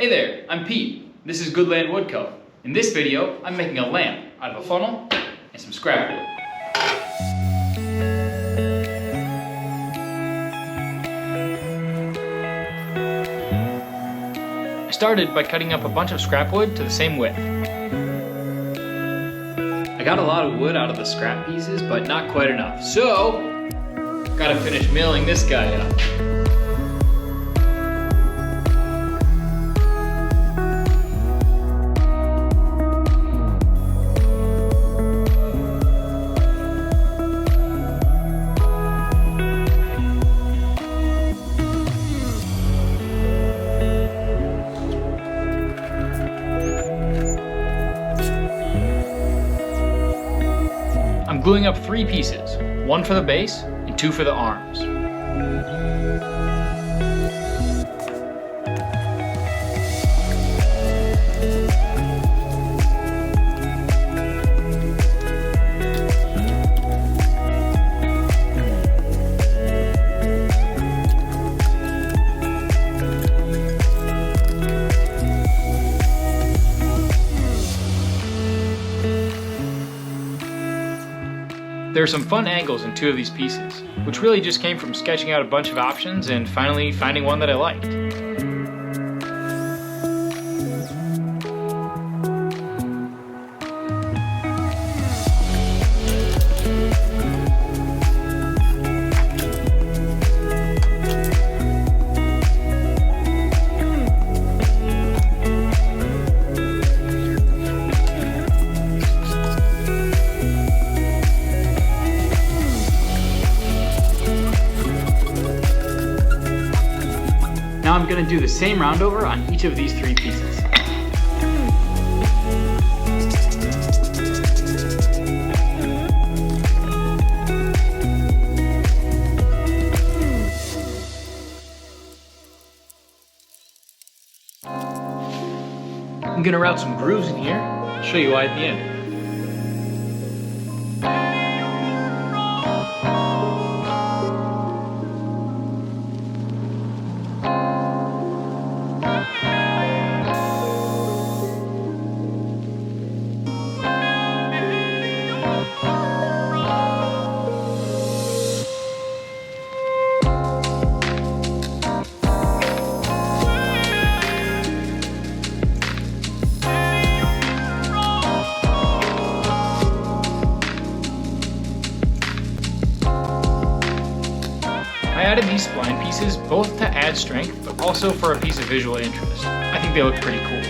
Hey there, I'm Pete. This is Goodland Wood Co. In this video, I'm making a lamp out of a funnel and some scrap wood. I started by cutting up a bunch of scrap wood to the same width. I got a lot of wood out of the scrap pieces, but not quite enough. So, gotta finish milling this guy up. I'm gluing up 3 pieces, 1 for the base and 2 for the arms. There are some fun angles in 2 of these pieces, which really just came from sketching out a bunch of options and finally finding one that I liked. Now I'm going to do the same roundover on each of these 3 pieces. I'm going to route some grooves in here. I'll show you why at the end. I added these spline pieces both to add strength, but also for a piece of visual interest. I think they look pretty cool.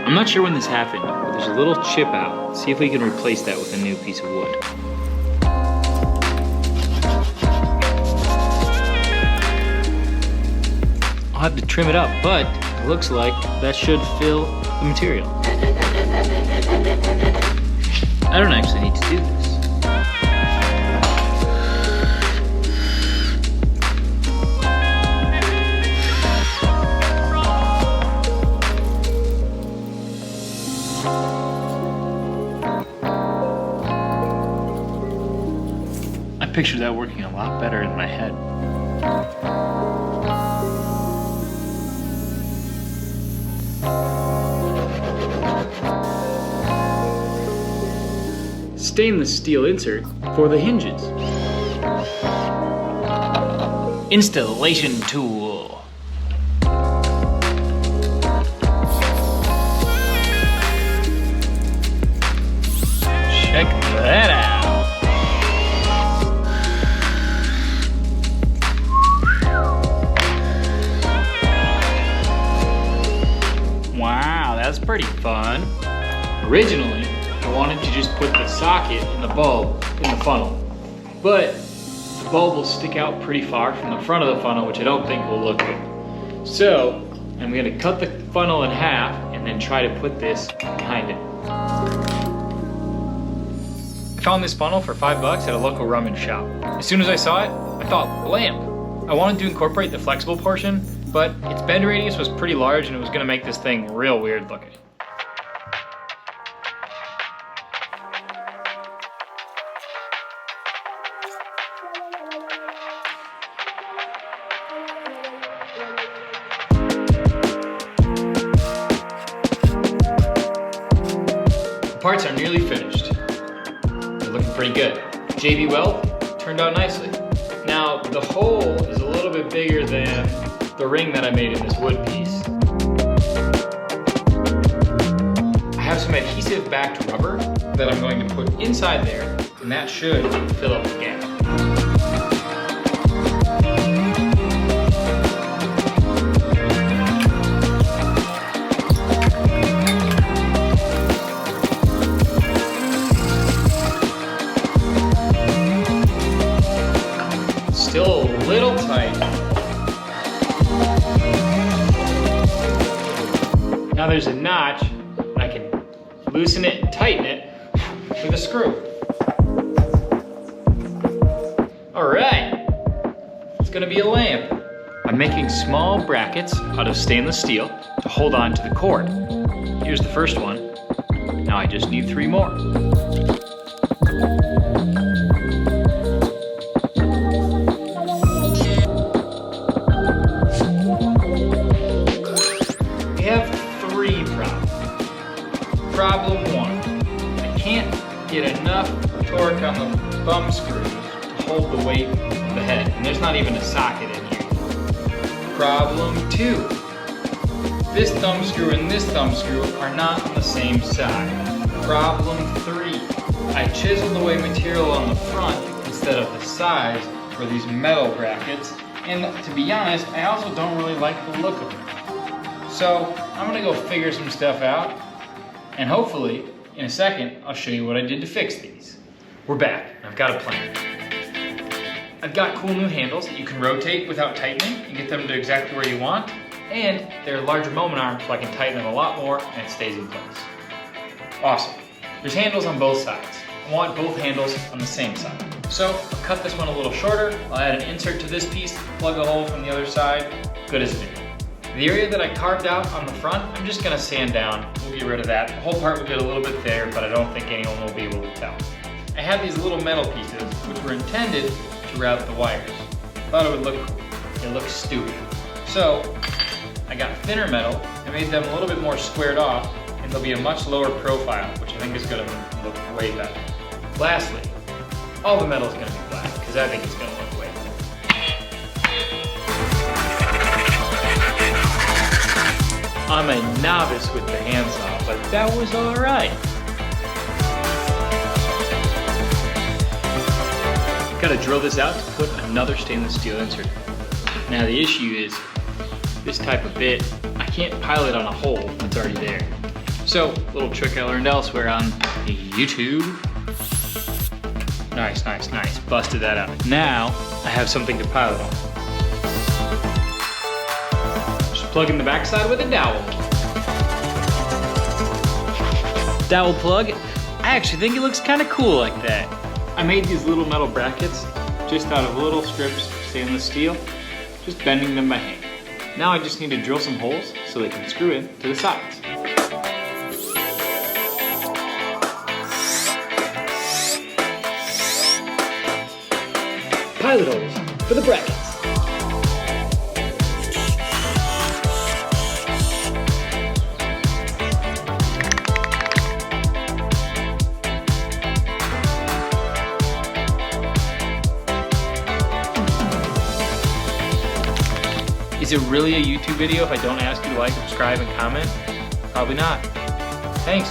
I'm not sure when this happened, but there's a little chip out. Let's see if we can replace that with a new piece of wood. I'll have to trim it up, but it looks like that should fill the material. I don't actually need to do this. I picture that working a lot better in my head. Stainless steel insert for the hinges. Installation tool. Check that out. Wow, that's pretty fun. Originally, I wanted to just put the socket and the bulb in the funnel, but the bulb will stick out pretty far from the front of the funnel, which I don't think will look good. So I'm going to cut the funnel in half and then try to put this behind it. Found this funnel for $5 at a local ramen shop. As soon as I saw it, I thought, lamp. I wanted to incorporate the flexible portion, but its bend radius was pretty large and it was gonna make this thing real weird looking. The parts are nearly finished. They're looking pretty good. JB Weld turned out nicely. Now, the hole is a little bit bigger than the ring that I made in this wood piece. I have some adhesive backed rubber that I'm going to put inside there, and that should fill up the gap. Still a little tight. Now there's a notch, and I can loosen it and tighten it with a screw. All right, it's gonna be a lamp. I'm making small brackets out of stainless steel to hold on to the cord. Here's the first one. Now I just need 3 more. We have 3 problems. Problem 1, I can't get enough torque on the thumb screws to hold the weight of the head, and there's not even a socket in here. Problem 2, this thumb screw and this thumb screw are not on the same side. Problem 3, I chiseled away material on the front instead of the sides for these metal brackets, and to be honest, I also don't really like the look of them. So I'm gonna go figure some stuff out, and hopefully, in a second, I'll show you what I did to fix these. We're back, and I've got a plan. I've got cool new handles that you can rotate without tightening and get them to exactly where you want, and they're larger moment arms so I can tighten them a lot more and it stays in place. Awesome. There's handles on both sides. I want both handles on the same side. So I'll cut this one a little shorter, I'll add an insert to this piece, plug a hole from the other side, good as new. The area that I carved out on the front, I'm just gonna sand down. We'll get rid of that. The whole part will get a little bit there, but I don't think anyone will be able to tell. I had these little metal pieces, which were intended to route the wires. Thought it would look cool. It looks stupid. So, I got thinner metal, I made them a little bit more squared off, and they'll be a much lower profile, which I think is gonna look way better. Lastly, all the metal's gonna be black, because I think it's gonna look way better. I'm a novice with the handsaw, but that was all right. Gotta drill this out to put another stainless steel insert in. Now the issue is, this type of bit, I can't pilot on a hole that's already there. So, a little trick I learned elsewhere on YouTube. Nice, nice, nice, busted that out. Now, I have something to pilot on. Plug in the backside with a dowel. Dowel plug, I actually think it looks kind of cool like that. I made these little metal brackets just out of little strips of stainless steel, just bending them by hand. Now I just need to drill some holes so they can screw in to the sides. Pilot holes for the brackets. Is it really a YouTube video if I don't ask you to like, subscribe, and comment? Probably not. Thanks.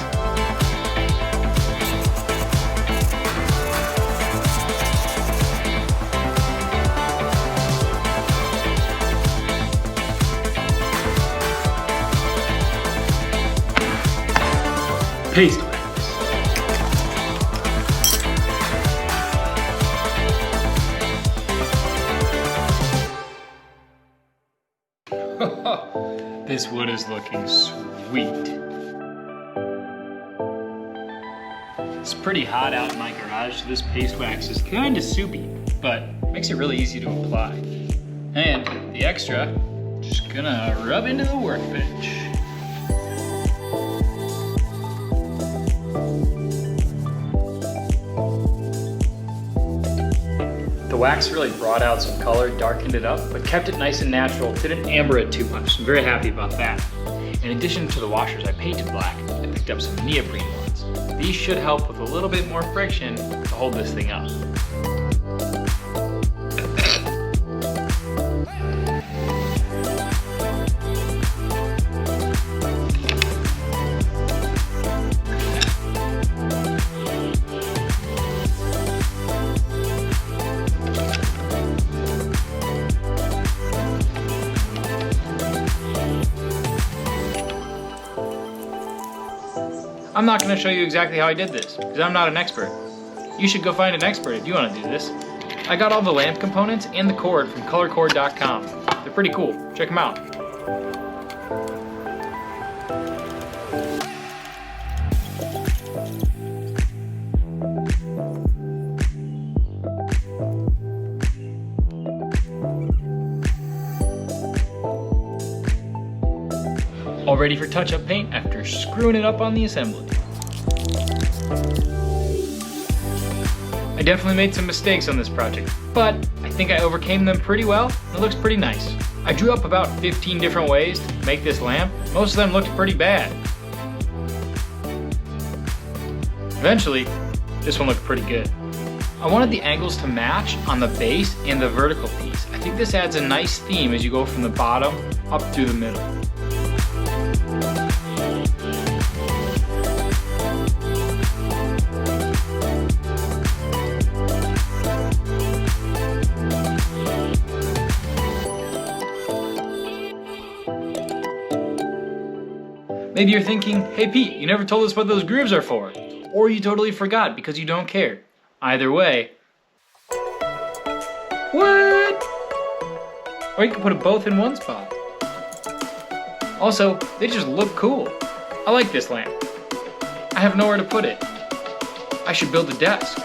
Paste wax. This wood is looking sweet. It's pretty hot out in my garage, so this paste wax is kind of soupy, but makes it really easy to apply. And the extra, just gonna rub into the workbench. The wax really brought out some color, darkened it up, but kept it nice and natural, didn't amber it too much. I'm very happy about that. In addition to the washers I painted black, I picked up some neoprene ones. These should help with a little bit more friction to hold this thing up. I'm not going to show you exactly how I did this, because I'm not an expert. You should go find an expert if you want to do this. I got all the lamp components and the cord from colorcord.com. They're pretty cool. Check them out. All ready for touch-up paint after screwing it up on the assembly. I definitely made some mistakes on this project, but I think I overcame them pretty well. It looks pretty nice. I drew up about 15 different ways to make this lamp. Most of them looked pretty bad. Eventually, this one looked pretty good. I wanted the angles to match on the base and the vertical piece. I think this adds a nice theme as you go from the bottom up through the middle. Maybe you're thinking, hey Pete, you never told us what those grooves are for. Or you totally forgot because you don't care. Either way. What? Or you can put them both in one spot. Also, they just look cool. I like this lamp. I have nowhere to put it. I should build a desk.